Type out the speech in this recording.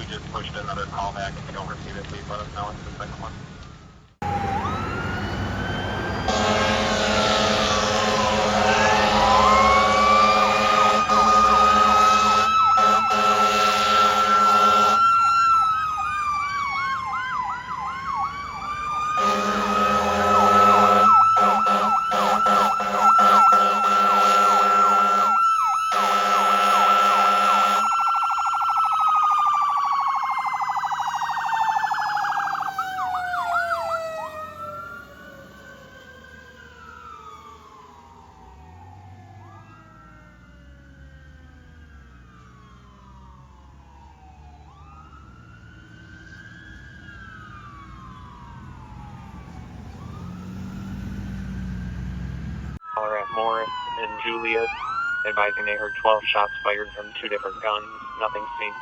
we just pushed another call back. If you don't receive it, please let us know. It's the second one. Caller at Morris and Julius, advising they heard 12 shots fired from 2 different guns. Nothing seen.